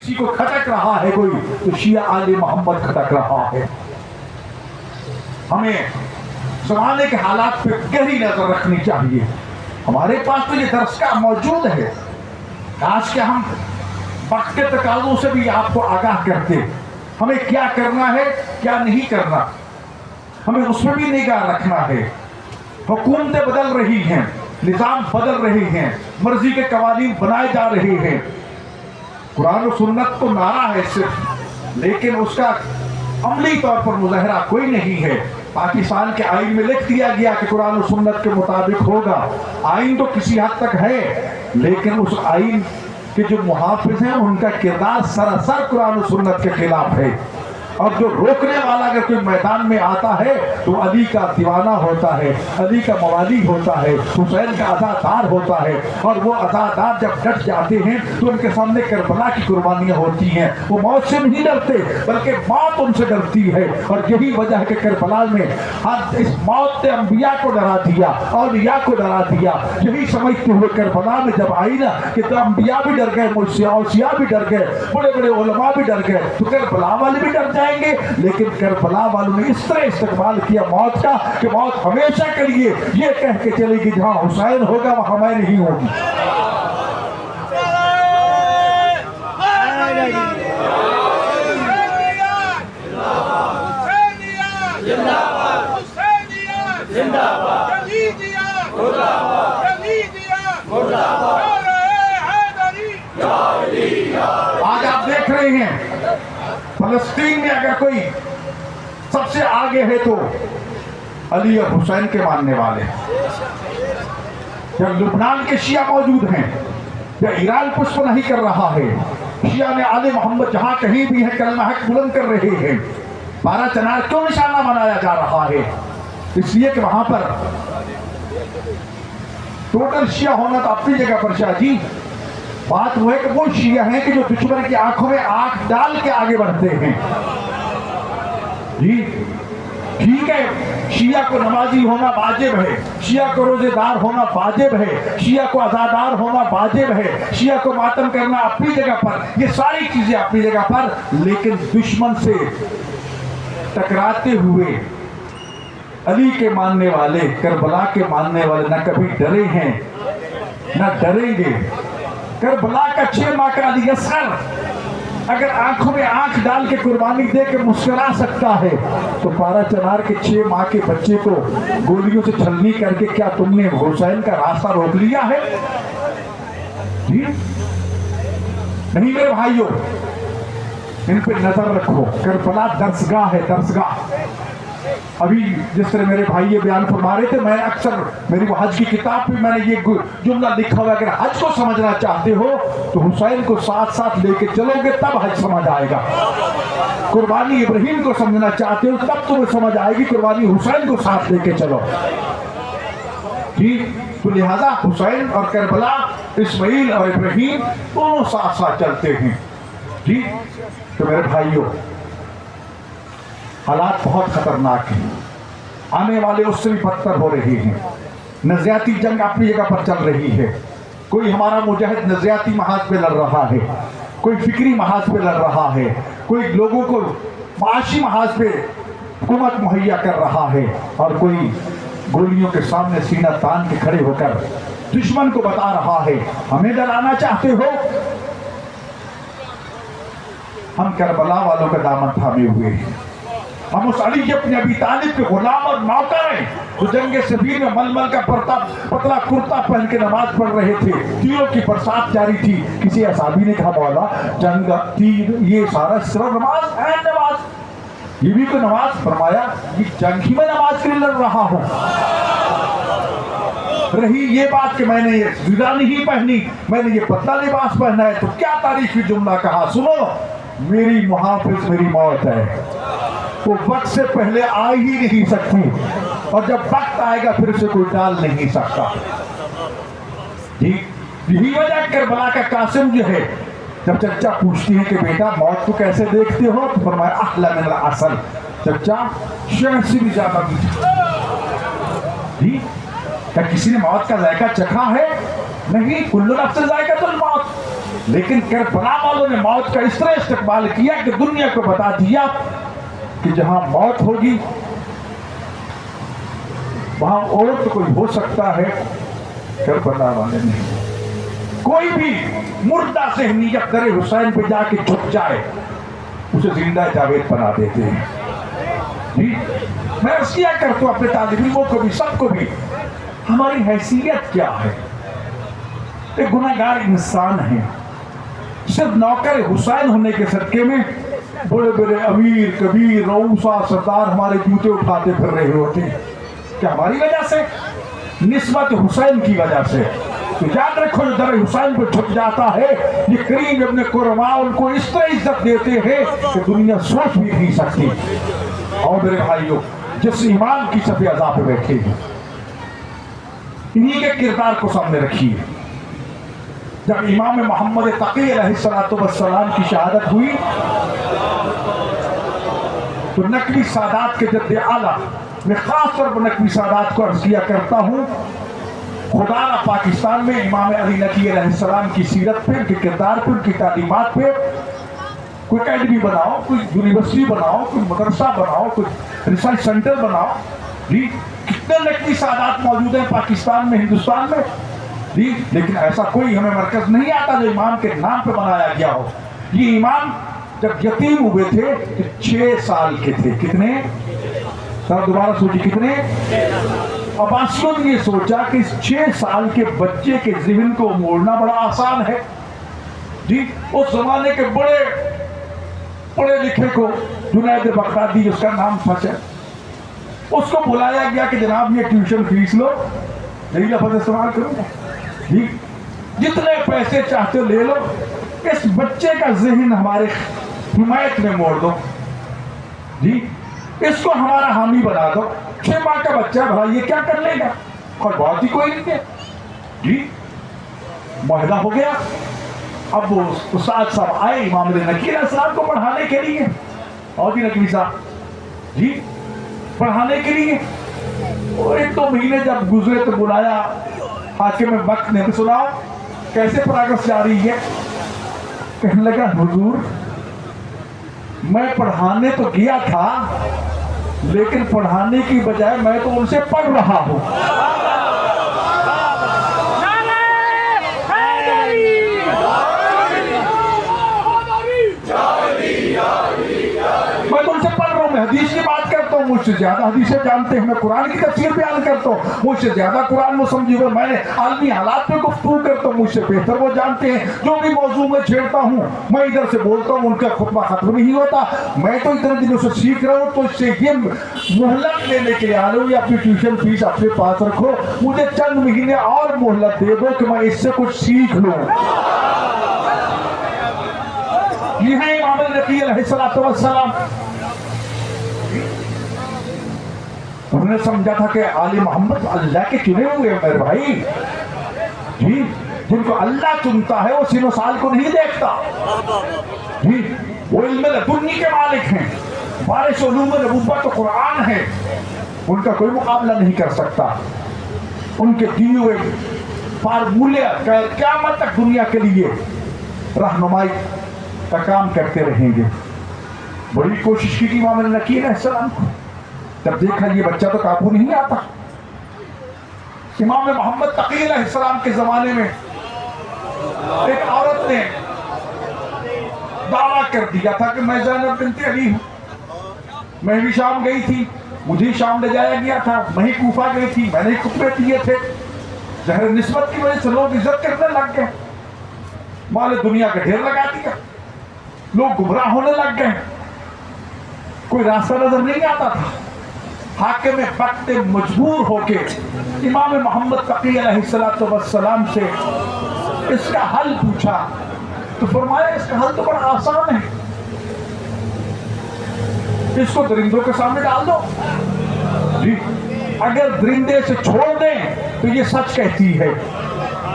کسی کو کھٹک رہا ہے کوئی تو شیعہ آل محمد کھٹک رہا ہے۔ ہمیں زمانے کے حالات پہ گہری نظر رکھنی چاہیے۔ ہمارے پاس تو یہ درسگاہ موجود ہے، کاش کہ ہم وقت کے تقاضوں سے بھی آپ کو آگاہ کرتے، ہمیں کیا کرنا ہے کیا نہیں کرنا، ہمیں اس میں بھی نگاہ رکھنا ہے۔ حکومتیں بدل رہی ہیں، نظام بدل رہے ہیں، مرضی کے قوانین بنائے جا رہے ہیں، قرآن و سنت تو نعرہ ہے صرف، لیکن اس کا عملی طور پر مظاہرہ کوئی نہیں ہے۔ پاکستان کے آئین میں لکھ دیا گیا کہ قرآن و سنت کے مطابق ہوگا، آئین تو کسی حد تک ہے، لیکن اس آئین کے جو محافظ ہیں ان کا کردار سراسر قرآن و سنت کے خلاف ہے۔ اور جو روکنے والا اگر کوئی میدان میں آتا ہے تو علی کا دیوانہ ہوتا ہے، علی کا موالی ہوتا ہے، حسین کا عزادار ہوتا ہے، اور وہ عزادار جب ڈٹ جاتے ہیں تو ان کے سامنے کربلا کی قربانیاں ہوتی ہیں۔ وہ موت سے نہیں ڈرتے بلکہ موت ان سے ڈرتی ہے، اور یہی وجہ ہے کہ کربلا میں اس موت نے انبیاء کو ڈرا دیا، اولیاء کو ڈرا دیا۔ یہی سمجھتے ہوئے کربلا میں جب آئی نا کہ تو انبیاء بھی ڈر گئے، اولیاء بھی ڈر گئے، بڑے بڑے علماء بھی ڈر گئے، تو کربلا والے بھی ڈر جائیں گے۔ لیکن کربلا والوں نے اس طرح استقبال کیا موت کا کہ موت ہمیشہ کے لیے یہ کہہ کے چلے گی جہاں حسین ہوگا وہاں میں نہیں ہوگی۔ آج آپ دیکھ رہے ہیں فلسطین میں اگر کوئی سب سے آگے ہے تو علی اور حسین کے ماننے والے، جب لبنان کے شیعہ موجود ہیں، یا ایران پشت نہیں کر رہا ہے، شیعہ نے آل محمد جہاں کہیں بھی ہے کلمہ حق بلند کر رہے ہیں۔ 12 چنار کیوں نشانہ بنایا جا رہا ہے؟ اس لیے کہ وہاں پر ٹوٹل شیعہ ہونا تو اپنی جگہ پر شاہ جی، بات وہ ہے کہ وہ شیعہ ہیں کہ جو دشمن کی آنکھوں میں آنکھ ڈال کے آگے بڑھتے ہیں۔ جی ٹھیک ہے، شیعہ کو نمازی ہونا واجب ہے، شیعہ کو روزے دار ہونا واجب ہے، شیعہ کو عزادار ہونا واجب ہے، شیعہ کو ماتم کرنا اپنی جگہ پر، یہ ساری چیزیں اپنی جگہ پر، لیکن دشمن سے ٹکراتے ہوئے علی کے ماننے والے، کربلا کے ماننے والے نہ کبھی ڈرے ہیں نہ ڈریں گے۔ کربلا کا 6 ماہ کا علی اصغر اگر آنکھوں میں آنکھ ڈال کے قربانی دے کے مسکرا سکتا ہے تو 12 چنار کے 6 ماہ کے بچے کو گولیوں سے چھلنی کر کے کیا تم نے حسین کا راستہ روک لیا ہے؟ جی نہیں میرے بھائیوں، ان پہ نظر رکھو۔ کربلا درسگاہ ہے، درسگاہ۔ ابھی جس طرح میرے بھائی یہ بیان فرما رہے تھے، میں اکثر میری وہ حج کی کتاب پہ میں نے یہ جملہ لکھا ہوا ہے، اگر حج کو سمجھنا چاہتے ہو تو حسین کو ساتھ ساتھ لے کے چلو گے تب حج سمجھ آئے گا۔ قربانی ابراہیم کو سمجھنا چاہتے ہو تب تمہیں سمجھ آئے گی، قربانی حسین کو ساتھ لے کے چلو۔ ٹھیک، تو لہذا حسین اور کربلا، اسماعیل اور ابراہیم دونوں ساتھ ساتھ چلتے ہیں۔ ٹھیک، تو میرے بھائیوں حالات بہت خطرناک ہیں، آنے والے اس سے بھی بدتر ہو رہے ہیں۔ نظریاتی جنگ اپنی جگہ پر چل رہی ہے، کوئی ہمارا مجاہد نظریاتی محاذ پہ لڑ رہا ہے، کوئی فکری محاذ پہ لڑ رہا ہے، کوئی لوگوں کو معاشی محاذ پہ حکومت مہیا کر رہا ہے، اور کوئی گولیوں کے سامنے سینہ تان کے کھڑے ہو کر دشمن کو بتا رہا ہے ہمیں ڈرانا چاہتے ہو؟ ہم کربلا والوں کا دامن تھامے ہوئے ہیں، ہم اس علی ابن ابی طالب کے غلام اور نوکر ہیں جو جنگ صفین میں ململ کا پتلا کرتا پہن کے نماز پڑھ رہے تھے، تیروں کی برسات جاری تھی۔ کسی اصحابی نے کہا مولا جنگ تیر یہ سارا صرف نماز ہے، نماز یہ بھی تو نماز؟ فرمایا یہ جنگ ہی میں نماز کے لیے لڑ رہا ہوں۔ رہی یہ بات کہ میں نے یہ زرہ نہیں پہنی، میں نے یہ پتلا لباس پہنا ہے، تو کیا تاریخی جملہ کہا، سنو میری محافظ میری موت ہے، وہ وقت سے پہلے آ ہی نہیں سکتی، اور جب وقت آئے گا پھر اسے کوئی ٹال نہیں سکتا۔ یہی وجہ کربلا کا قاسم جو ہے، جب چچا پوچھتی ہے کہ بیٹا موت کو کیسے دیکھتے ہو، تو فرمایا احلی من العسل، چچا شہد سے بھی زیادہ میٹھا۔ کیا کسی نے موت کا ذائقہ چکھا ہے؟ نہیں، کل نفس ذائقۃ الموت، لیکن کربلا والوں نے موت کا اس طرح استقبال کیا کہ دنیا کو بتا دیا کہ جہاں موت ہوگی وہاں اور تو کوئی ہو سکتا ہے، کربلا والے نہیں۔ کوئی بھی مردہ ذہنیت در حسین پہ جا کے جھک جائے اسے زندہ جاوید بنا دیتے ہیں۔ جی میں اس کیا کرتا ہوں اپنے طالب علموں کو بھی، سب کو بھی، ہماری حیثیت کیا ہے؟ ایک گناہگار انسان ہے، صرف نوکر حسین ہونے کے صدقے میں بڑے بڑے امیر کبیر رؤسا سردار ہمارے جوتے اٹھاتے پھر رہے ہوتے ہیں، کیا ہماری وجہ سے؟ نسبت حسین کی وجہ سے۔ تو یاد رکھو جو در حسین پہ جھک جاتا ہے، یہ کریم ابن قرما ان کو اس طرح عزت دیتے ہیں کہ دنیا سوچ بھی نہیں سکتی۔ اور میرے بھائیوں، جس ایمان کی صف اعضاء پہ بیٹھے ہیں انہی کے کردار کو سامنے رکھیے۔ جب امام محمد تقی علیہ السلام کی شہادت ہوئی تو نقوی سادات کے جد اعلیٰ، میں خاص طور پر نقوی سادات کو عرض کیا کرتا ہوں، خدا را پاکستان میں امام علی نقی علیہ السلام کی سیرت پہ، ان کے کردار پہ، ان کی تعلیمات پہ کوئی اکیڈمی بناؤ، کوئی یونیورسٹی بناؤ، کوئی مدرسہ بناؤ، کوئی ریسرچ سینٹر بناؤ۔ جی کتنے نقوی سادات موجود ہیں پاکستان میں، ہندوستان میں، جی لیکن ایسا کوئی ہمیں مرکز نہیں آتا جو امام کے نام پہ بنایا گیا ہو۔ یہ امام جب یتیم ہوئے تھے تو 6 سال کے تھے، کتنے؟ سر دوبارہ سوچی، کتنے؟ عباسیوں نے یہ سوچا کہ اس 6 سال کے بچے کے ذہن کو موڑنا بڑا آسان ہے۔ جی اس زمانے کے بڑے پڑھے لکھے کو، جنید بغدادی اس کا نام تھا، اس کو بلایا گیا کہ جناب یہ ٹیوشن فیس لو، یہی لفظ استعمال کروں گا، جی جتنے پیسے چاہتے ہو لے لو، اس بچے کا ذہن ہمارے حمایت میں موڑ دو، جی اس کو ہمارا حامی بنا دو۔ 6 ماہ کا بچہ بھلا یہ کیا کر لے گا، اور بہت ہی کوئی نہیں ہے۔ جی معاہدہ ہو گیا۔ اب وہ استاد صاحب آئے امام علی نقی علیہ السلام کو پڑھانے کے لیے، اور بھی نقوی صاحب جی پڑھانے کے لیے، اور 1-2 مہینے جب گزرے تو بلایا حاکم وقت نے، سنا کیسے پروگرس جاری ہے؟ کہنے لگا حضور میں پڑھانے تو گیا تھا لیکن پڑھانے کی بجائے میں تو ان سے پڑھ رہا ہوں۔ میں تو ان سے پڑھ رہا ہوں، میں حدیث کی بات کرتا ہوں، مجھ سے زیادہ حدیثیں جانتے ہیں، میں قرآن کی تفسیر بیان کرتا ہوں، مجھ سے زیادہ قرآن میں سمجھے ہوئے، میں عالمی حالات پہ گفتگو کرتا ہوں، مجھ سے بہتر وہ جانتے ہیں۔ جو بھی موضوع میں چھیڑتا ہوں میں ادھر سے بولتا ہوں، ان کا خطبہ ختم نہیں ہوتا، میں تو اتنے دنوں سے سیکھ رہا ہوں، تو اس سے یہ مہلت لینے کے لیے آ رہا ہوں، یا اپنی ٹیوشن فیس اپنے پاس رکھو، مجھے چند مہینے اور مہلت دے دو کہ میں اس سے کچھ سیکھ لوں۔ یہ ہے امام نقی علیہ السلام۔ انہوں نے سمجھا تھا کہ آل محمد اللہ کے چنے ہوئے ہیں میرے بھائی، جی جن کو اللہ چنتا ہے وہ سن و سال کو نہیں دیکھتا، جی وہ علم لدنی کے مالک ہیں، وارث علوم نبوت و قرآن ہے، ان کا کوئی مقابلہ نہیں کر سکتا۔ ان کے دیے ہوئے فارمولے قیامت تک دنیا کے لیے رہنمائی کا کام کرتے رہیں گے۔ بڑی کوشش کی امام نقی علیہ السلام کو، جب دیکھا یہ بچہ تو قابو نہیں آتا۔ امام محمد تقی علیہ السلام کے زمانے میں ایک عورت نے دعویٰ کر دیا تھا کہ میں زینب بنت علی ہوں، میں بھی شام گئی تھی، مجھے شام لے جایا گیا تھا، میں ہی کوفہ گئی تھی، میں نے خطبے دیے تھے۔ ظاہر نسبت کی وجہ سے لوگ عزت کرنے لگ گئے، مال دنیا کا ڈھیر لگا دیا، لوگ گمراہ ہونے لگ گئے، کوئی راستہ نظر نہیں آتا تھا۔ حاکم وقت مجبور ہو کے امام محمد تقی علیہ السلام سے اس کا حل پوچھا، تو فرمایا اس کا حل تو بڑا آسان ہے، اس کو درندوں کے سامنے ڈال دو، جی اگر درندے سے چھوڑ دیں تو یہ سچ کہتی ہے،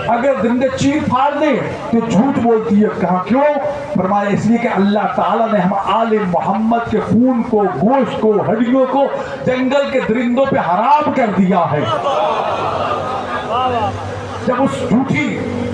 اگر درندے چیر پھاڑ دیں تو جھوٹ بولتی ہے۔ کہاں کیوں؟ فرمایا اس لیے کہ اللہ تعالیٰ نے ہم آل محمد کے خون کو، گوشت کو، ہڈیوں کو جنگل کے درندوں پہ حرام کر دیا ہے۔ جب اس جھوٹی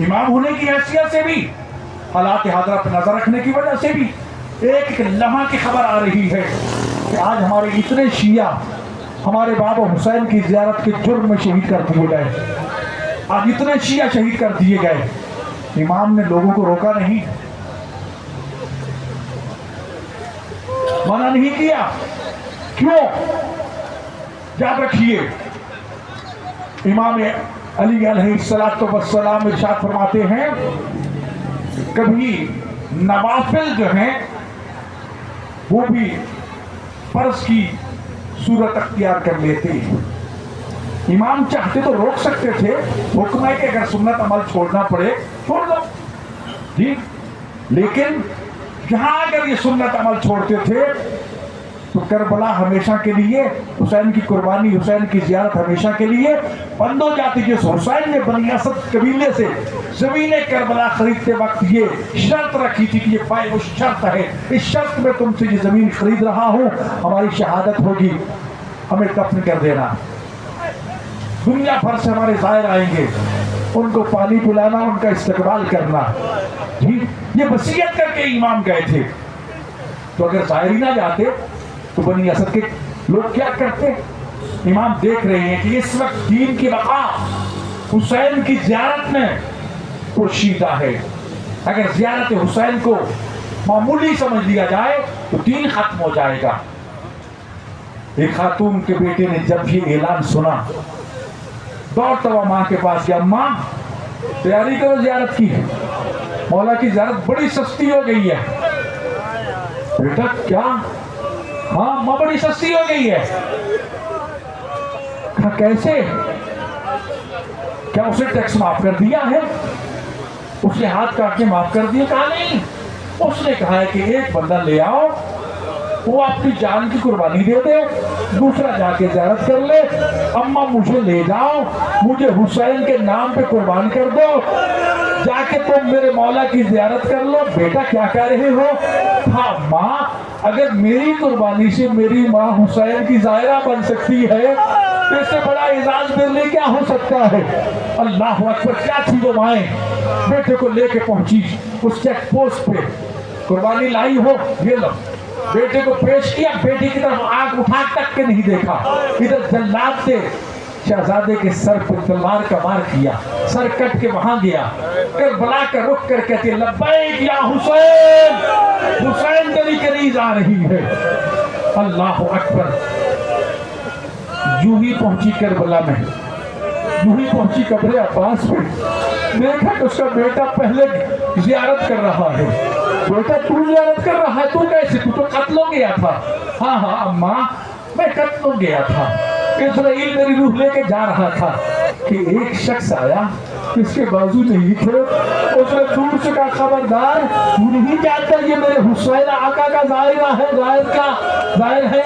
امام ہونے کی حیثیت سے بھی، حالات حاضرہ پہ نظر رکھنے کی وجہ سے بھی ایک ایک لمحہ کی خبر آ رہی ہے کہ آج ہمارے اتنے شیعہ ہمارے بابا حسین کی زیارت کے جرم میں شہید کر دیے گئے، آج اتنے شیعہ شہید کر دیے گئے، امام نے لوگوں کو روکا نہیں، منع نہیں کیا، کیوں؟ یاد رکھیے امام علی علیہ السلام ارشاد فرماتے ہیں کبھی نوافل جو ہیں وہ بھی فرض کی صورت اختیار کر لیتے ہیں۔ امام چاہتے تو روک سکتے تھے، حکم ہے کہ اگر سنت عمل چھوڑنا پڑے چھوڑ دو جی، لیکن یہاں اگر یہ سنت عمل چھوڑتے تھے تو کربلا ہمیشہ کے لیے، حسین کی قربانی، حسین کی زیارت ہمیشہ کے لیے بند ہو جاتی۔ جس حسین نے بنی اسد قبیلے سے زمین کربلا خریدتے وقت یہ شرط رکھی تھی کہ یہ فائدہ شرط ہے، اس شرط میں تم سے یہ زمین خرید رہا ہوں، ہماری شہادت ہوگی، ہمیں دفن کر دینا، دنیا بھر سے ہمارے زائر آئیں گے، ان کو پانی پلانا، ان کا استقبال کرنا جی، یہ وصیت کر کے امام گئے تھے۔ تو اگر زائر ہی نہ جاتے تو بنی اسد کے لوگ کیا کرتے؟ امام دیکھ رہے ہیں کہ اس وقت دین کی بقا حسین کی زیارت میں پوشیدہ ہے، اگر زیارت حسین کو معمولی سمجھ لیا جائے تو دین ختم ہو جائے گا۔ ایک خاتون کے بیٹے نے جب یہ اعلان سنا دوڑتا ہوا ماں کے پاس گیا، ماں تیاری کرو زیارت کی، مولا کی زیارت بڑی سستی ہو گئی ہے۔ بیٹا کیا؟ ہاں ماں بڑی سستی ہو گئی ہے۔ کہا کیسے؟ کیا اسے ٹیکس معاف کر دیا ہے؟ اس نے ہاتھ کاٹ کے معاف کر دیا؟ کہا نہیں، اس نے کہا ہے کہ ایک بندہ لے آؤ، وہ اپنی جان کی قربانی دے دے، دوسرا جا کے زیارت کر لے، اماں مجھے لے جاؤ، مجھے حسین کے نام پہ قربان کر دو، جا کے تم میرے مولا کی زیارت کر لو۔ بیٹا کیا کہہ رہے ہو؟ ہاں ماں، اگر میری قربانی سے میری ماں حسین کی زائرہ بن سکتی ہے تو اس سے بڑا اعزاز میرے لیے کیا ہو سکتا ہے؟ اللہ اکبر! کیا تھی وہ مائیں، بیٹے کو لے کے پہنچی اس چیک پوسٹ پہ، قربانی لائی ہو یہ لو، بیٹے کو پیش کیا، بیٹی کی طرف آنکھ اٹھا تک کے نہیں دیکھا، ادھر جلاد سے شہزادے کے سر پر تلوار کا وار کیا، سر کٹ کے وہاں گیا، کربلا کا رخ کر کہتی ہے لبیک یا حسین، حسین تیری کنیز آ رہی ہے۔ اللہ اکبر! یوں ہی پہنچی کربلا میں، یوں ہی پہنچی قبر عباس پہ، دیکھا کہ اس کا بیٹا پہلے زیارت کر رہا ہے۔ بیٹا تو زیارت کر رہا ہے؟ تو کیسے؟ تو قتلوں گیا تھا۔ ہاں ہاں اماں، میں قتلوں گیا تھا، اسرائیل میری روح لے کے جا رہا تھا کہ ایک شخص آیا، اس کے بازو نہیں تھے، اس نے دور سے کہا خبردار، تو نہیں جانتا یہ میرے حسین آقا کا زائرہ ہے، زائر ہے،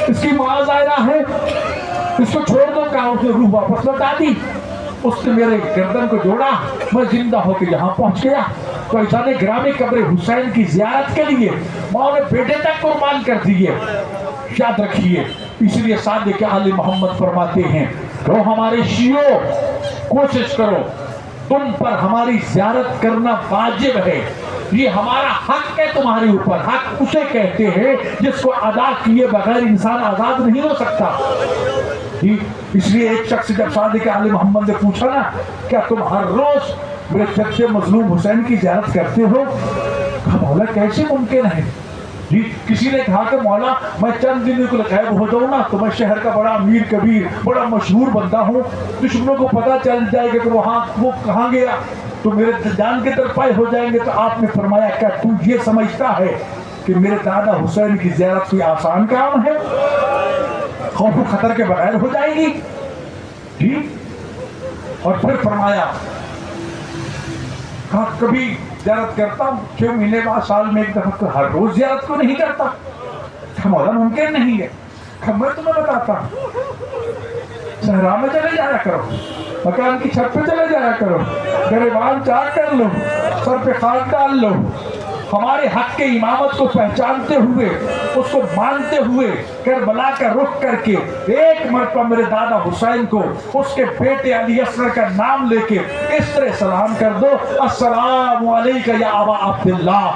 اس کی ماں زائرہ ہے، اس کو چھوڑ دو۔ کہا، اس نے روح واپس لوٹا دی، اس نے میرے گردن کو جوڑا، میں زندہ ہو کے یہاں پہنچ گیا۔ تو ایسا نے گرامی قبر حسین کی زیارت کے لیے ماں نے بیٹے تک قربان کر دیے۔ یاد رکھیے، اس لیے صادق آل محمد فرماتے ہیں کہ ہمارے شیعوں کوشش کرو، تم پر ہماری زیارت کرنا واجب ہے، یہ ہمارا حق ہے تمہارے اوپر۔ حق اسے کہتے ہیں جس کو ادا کیے بغیر انسان آزاد نہیں ہو سکتا۔ اس لیے ایک شخص جب صادق آل محمد نے پوچھا نا کیا تم ہر روز میرے جد مظلوم حسین کی زیارت کرتے ہو؟ کہا مولا کیسے ممکن ہے؟ جی کسی نے کہا کہ مولا میں چند دنوں کو غائب ہو جاؤں نا تو میں شہر کا بڑا امیر کبیر بڑا مشہور بندہ ہوں، دشمنوں کو پتہ چل جائے گا کہ وہ کہاں گیا تو میرے جان کے طرفائے ہو جائیں گے۔ تو آپ نے فرمایا کیا تو یہ سمجھتا ہے کہ میرے دادا حسین کی زیارت کوئی آسان کام ہے؟ خوف و خطر کے بغیر ہو جائے گی جی۔ اور پھر فرمایا کہا کبھی زیارت کرتا ہوں 6 مہینے بعد، سال میں ایک دفعہ، ہر روز زیارت کو نہیں کرتا۔ کہا مولا ممکن نہیں ہے۔ کہا میں تمہیں بتاتا ہوں، صحرا میں چلے جایا کرو، مکان کی چھت پہ چلے جایا کرو، گریبان چاک کر لو، سر پہ خاک ڈال لو، ہمارے حق کے امامت کو پہچانتے ہوئے اس کو مانتے ہوئے کربلا کا رخ کر کے ایک مرتبہ میرے دادا حسین کو اس کے بیٹے علی اصغر کا نام لے کے اس طرح سلام کر دو، السلام علیکہ یا ابا عبداللہ،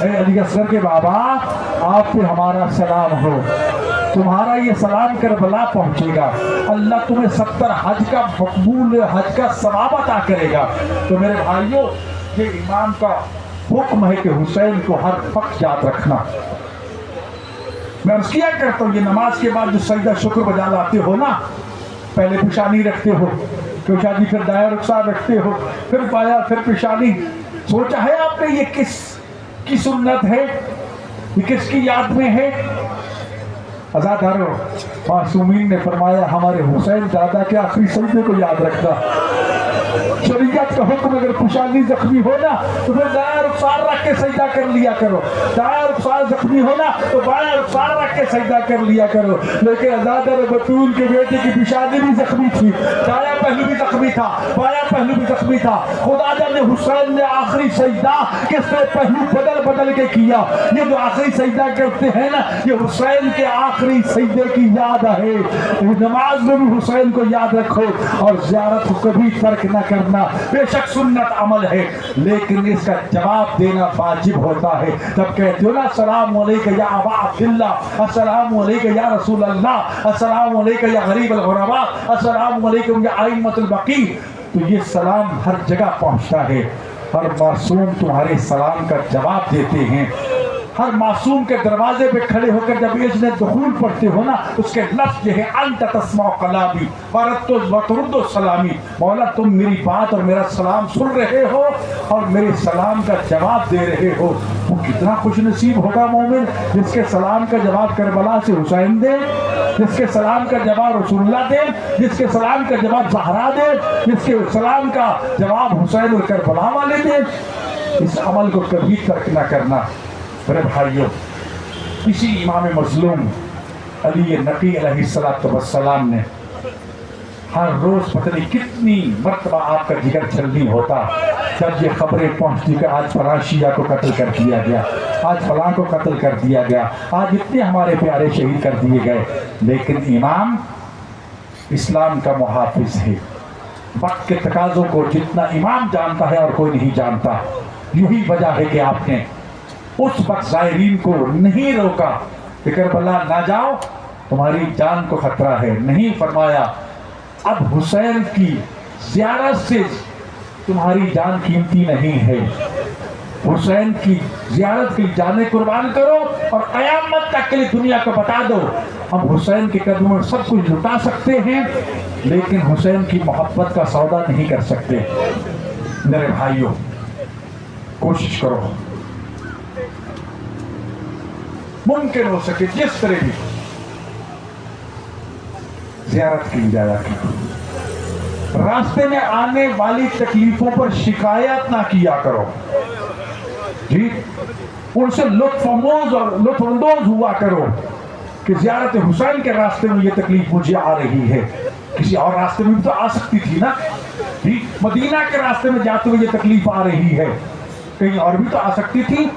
اے علی اصغر کے بابا آپ پہ ہمارا سلام ہو، تمہارا یہ سلام کربلا پہنچے گا، اللہ تمہیں 70 حج کا مقبول حج کا ثواب عطا کرے گا۔ تو میرے بھائیوں، یہ امام کا حکم ہے کہ حسین کو ہر وقت یاد رکھنا۔ میں عرض کیا کرتا ہوں، یہ نماز کے بعد جو سجدہ شکر بجا لاتے ہو نا، پہلے پیشانی رکھتے ہو، پیشانی پھر دائیں رخسار رکھتے ہو، پھر پایا، پھر پیشانی، سوچا ہے آپ نے یہ کس کی سنت ہے، یہ کس کی یاد میں ہے؟ عزادارو، معصومین نے فرمایا ہمارے حسین دادا کے آخری سجدے کو یاد رکھنا۔ شریعت کا حکم اگر پیشانی زخمی ہونا تو پھر دائیں رخسار رکھ کے سجدہ کر لیا کرو، دائیں رخسار زخمی ہونا تو بائیں رخسار رکھ کے سجدہ کر لیا کرو۔ لیکن عزادار بطول کے بیٹے کی پیشانی بھی زخمی تھی، دائیں پہلو بھی زخمی تھا، بائیں پہلو بھی زخمی تھا۔ خدا جانے حسین نے آخری سجدہ کس طرح پہلو بدل بدل کے کیا۔ یہ جو آخری سجدہ کرتے ہیں نا، یہ حسین کے آخری سجدے کی یاد ہے۔ نماز میں بھی حسین کو یاد رکھو اور زیارت کو کبھی ترک نہ کرنا۔ بے شک سنت عمل ہے، لیکن اس کا جواب دینا واجب ہوتا ہے۔ جب کہتے ہو نا السلام علیکہ یا ابا عبداللہ، السلام علیکہ یا رسول اللہ، السلام علیکہ یا غریب الغرباء، السلام علیکم یا ائمۃ البقیع، تو یہ سلام ہر جگہ پہنچتا ہے۔ ہر معصوم تمہارے سلام کا جواب دیتے ہیں۔ ہر معصوم کے دروازے پہ کھڑے ہو کر جب اذن دخول پڑھتے ہو نا، اس کے لفظ یہ ہے انت تسمع کلامی وترد سلامی، مولا تم میری بات اور میرا سلام سن رہے ہو اور میرے سلام کا جواب دے رہے ہو۔ وہ کتنا خوش نصیب ہوگا مومن جس کے سلام کا جواب کربلا سے حسین دے، جس کے سلام کا جواب رسول اللہ دے، جس کے سلام کا جواب زہرا دے، جس کے سلام کا جواب حسین اور کربلا والے دے۔ اس عمل کو کبھی ترک نہ کرنا۔ میرے بھائیوں، اسی امام مظلوم علی نقی علیہ السلام نے ہر روز پتہ نہیں کتنی مرتبہ آپ کا جگر چھلنی ہوتا جب یہ خبریں پہنچتی کہ آج فلاں شیعہ کو قتل کر دیا گیا، آج فلاں کو قتل کر دیا گیا، آج اتنے ہمارے پیارے شہید کر دیے گئے۔ لیکن امام اسلام کا محافظ ہے، وقت کے تقاضوں کو جتنا امام جانتا ہے اور کوئی نہیں جانتا۔ یہی وجہ ہے کہ آپ نے اس وقت زائرین کو نہیں روکا کہ کربلا نہ جاؤ، تمہاری جان کو خطرہ ہے، نہیں فرمایا اب حسین کی زیارت سے تمہاری جان قیمتی نہیں ہے، حسین کی زیارت کی جانیں قربان کرو اور قیامت تک کے لیے دنیا کو بتا دو ہم حسین کے قدموں میں سب کچھ لٹا سکتے ہیں لیکن حسین کی محبت کا سودا نہیں کر سکتے۔ میرے بھائیوں، کوشش کرو ممکن ہو سکے جس طرح بھی زیارت کی جایا کرو، راستے میں آنے والی تکلیفوں پر شکایت نہ کیا کرو، جی ان سے لطف اندوز ہوا کرو کہ زیارت حسین کے راستے میں یہ تکلیف مجھے آ رہی ہے، کسی اور راستے میں بھی تو آ سکتی تھی نا، جی مدینہ کے راستے میں جاتے ہوئے یہ تکلیف آ رہی ہے، کہیں اور بھی تو آ سکتی تھی۔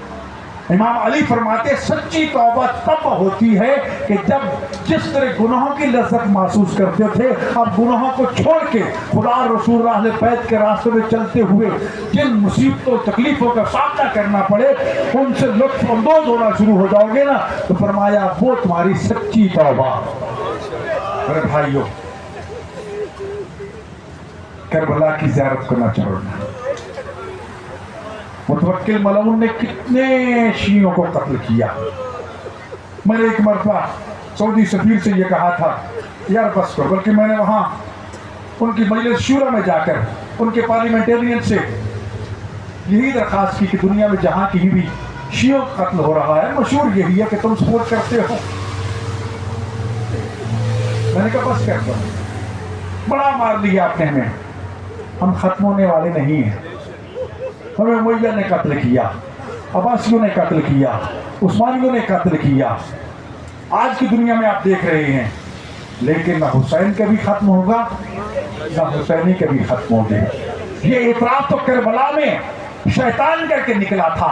امام علی فرماتے سچی توبہ تب ہوتی ہے کہ جب جس طرح گناہوں کی لذت محسوس کرتے تھے اب گناہوں کو چھوڑ کے خدا رسول اہل بیت کے راستے میں چلتے ہوئے جن مصیبتوں تکلیفوں کا سامنا کرنا پڑے ان سے لطف اندوز ہونا شروع ہو جاؤ گے نا، تو فرمایا وہ تمہاری سچی توبہ۔ میرے بھائیوں، کربلا کی زیارت کو نہ چھوڑنا۔ متوکل ملعون نے کتنے شیعوں کو قتل کیا۔ میں نے ایک مرتبہ سعودی سفیر سے یہ کہا تھا یار بس کرو، بلکہ میں نے وہاں ان کی مجلس شورا میں جا کر ان کے پارلیمنٹرین سے یہی درخواست کی کہ دنیا میں جہاں کہیں بھی شیعوں کا قتل ہو رہا ہے مشہور یہی ہے کہ تم سپورٹ کرتے ہو۔ میں نے کہا بس کر دو، بڑا مار لیا آپ نے ہمیں، ہم ختم ہونے والے نہیں ہیں۔ ہمیں امیہ نے قتل کیا، عباسیوں نے قتل کیا، عثمانیوں نے قتل کیا، آج کی دنیا میں آپ دیکھ رہے ہیں، لیکن نہ حسین کا بھی ختم ہوگا نہ حسینی کا بھی ختم ہوگا۔ یہ اعتراف تو کربلا میں شیطان کر کے نکلا تھا،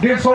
150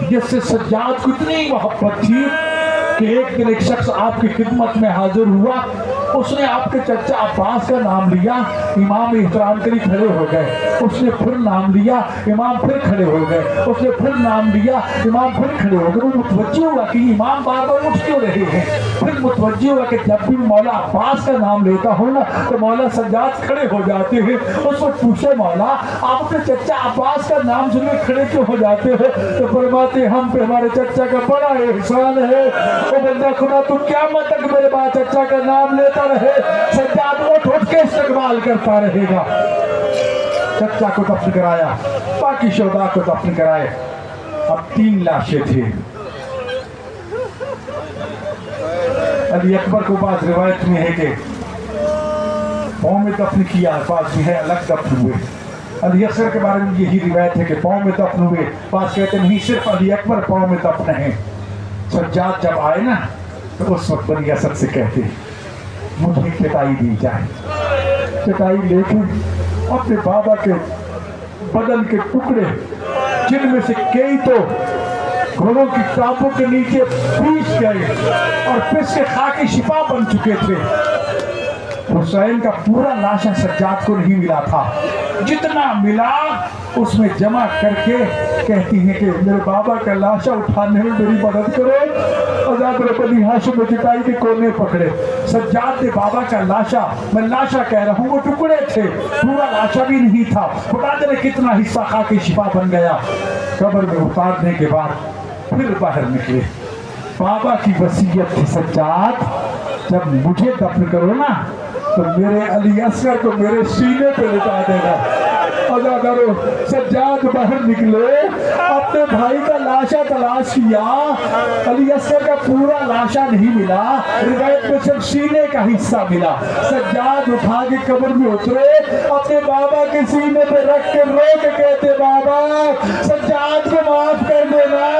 جس سے سجاد کو اتنی محبت تھی کہ ایک دن ایک شخص آپ کی خدمت میں حاضر ہوا، اس نے آپ کے چچا عباس کا نام لیا، امام احترام کے لیے کھڑے ہو گئے، اس نے پھر نام لیا، امام پھر کھڑے ہو گئے، اس نے پھر نام لیا، امام پھر کھڑے ہو گئے۔ وہ متوجہ ہوا کہ امام بار بار اٹھ کیوں رہے ہیں، پھر متوجہ ہوا کہ جب بھی مولا عباس کا نام لیتا ہوں نا تو مولا سجاد کھڑے ہو جاتے ہیں۔ اس کو پوچھے مولا آپ اپنے چچا عباس کا نام سن کے کھڑے کیوں ہو جاتے ہیں؟ تو فرماتے ہم پہ ہمارے چچا کا بڑا احسان ہے، وہ بندہ خدا تو قیامت تک میرے بعد چچا کا نام لیتا رہے، سجاد اٹھ کے استقبال کرتا رہے گا۔ چچا کو دفن کرایا، باقی شہداء کو دفن کرائے۔ اب 3 لاشیں تھے۔ علی اکبر کو بعض روایت میں ہے کہ پاؤں میں دفن کیا، بعض میں ہے الگ دفن ہوئے۔ علی اصغر کے بارے میں یہی روایت ہے کہ پاؤں میں دفن ہوئے، بعض کہتے ہیں نہیں صرف علی اکبر پاؤں میں دفن ہیں۔ سجاد جب آئے نا تو اس وقت بنی اسد سے کہتے مجھے چٹائی دی جائے۔ چٹائی لے کے اپنے بابا کے بدن کے ٹکڑے جن میں سے کئی تو گھوڑوں کی ٹانپوں کے نیچے پیس گئے اور پس کے خاکی شفا بن چکے تھے، حسین کا پورا لاشا سجاد کو نہیں ملا تھا، جتنا ملا اس میں جمع کر کے کہتی ہیں کہ میرے بابا کا لاشا اٹھانے میں میری مدد کرو۔ آزاد بنی ہاشم میں چٹائی کے کونے پکڑے، سجاد نے بابا کا لاشا، میں لاشا کہہ رہا ہوں وہ ٹکڑے تھے، پورا لاشا بھی نہیں تھا، خدا جانے کتنا حصہ خاکی شفا بن گیا۔ قبر میں اتارنے کے بعد پھر باہر نکلے، بابا کی وصیت تھی سجاد جب مجھے دفن کرو نا تو میرے علی اصغر کو میرے سینے پہ لٹا دینا۔ اداکارو سجاد باہر نکلے، اپنے بھائی کا لاشا تلاش کیا، علی اصغر کا پورا لاشا نہیں ملا، روایت میں صرف سینے کا حصہ ملا۔ سجاد اٹھا کے قبر میں اترے، اپنے بابا کے سینے پہ رکھ کے رو کے کہتے بابا سجاد کو معاف کر دینا،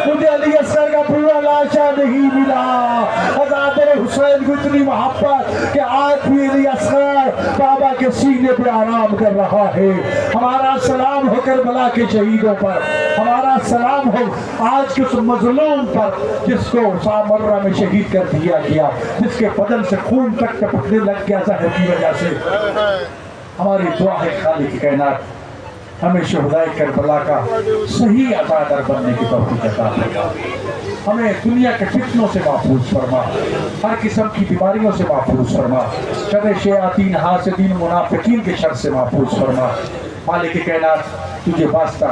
مجھے علی اصغر کا پورا لاشا نہیں ملا۔ حضرت حسین کو اتنی محبت کہ آج بھی علی اصغر بابا کے سینے پہ آرام کر رہا ہے۔ ہمارا سلام ہو کربلا کے شہیدوں پر، ہمارا سلام ہو آج کے اس مظلوم پر جس کو سامرہ میں شہید کر دیا گیا، جس کے بدن سے خون تک ٹپکنے لگ گیا زہر کی وجہ سے۔ ہماری دعا ہے خالق کائنات ہمیں شہدائے کربلا کا صحیح عزادار بننے کی توفیق عطا فرما، ہمیں دنیا کے فتنوں سے محفوظ فرما، ہر قسم کی بیماریوں سے محفوظ فرما، شر شیاطین حاسدین منافقین کے شر سے محفوظ فرما۔ مالک کائنات تجھے واسطہ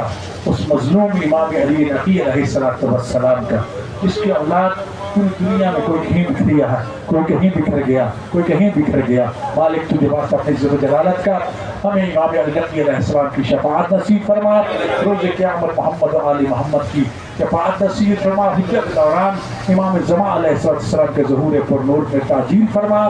اس مظلوم امام علی نقی علیہ السلام کا، جس کی اولاد پوری دنیا میں کوئی کہیں بکھر گیا، کوئی کہیں بکھر گیا، کوئی کہیں بکھر گیا، مالک تجھے واسطہ اپنی عزت و جلالت کا ہمیں امام علی نقی علیہ السلام کی شفاعت نصیب فرما، روز قیامت محمد و آل محمد کی شفاعت نصیب فرما، ہجرت دوران امام زمان علیہ السلام کے ظہور پر نور میں تعجیل فرما۔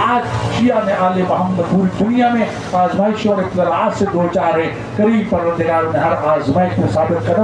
آج شیعہ نے آل محمد پوری دنیا میں آزمائش اور ابتلاءات سے دو چار ہے، قریب پروردگار نے ہر آزمائش میں ثابت قدم